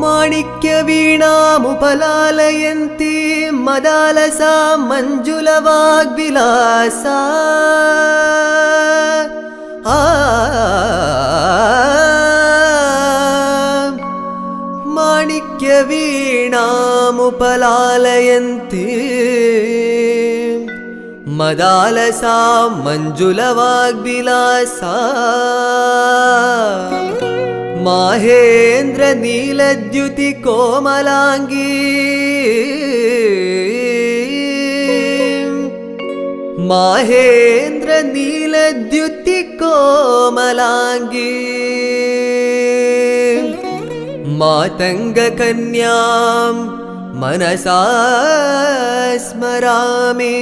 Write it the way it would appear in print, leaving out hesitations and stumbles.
माणिक्यवीणामुपलालयन्ती मदालसा मञ्जुलवाग्विलासा माणिक्यवीणामुपलालयन्ती मदालसा मञ्जुलवाग्विलासा माहेन्द्र नीलद्युति कोमलांगी माहेन्द्र नीलद्युति कोमलांगी मातंग कन्यां मनसा स्मरामि।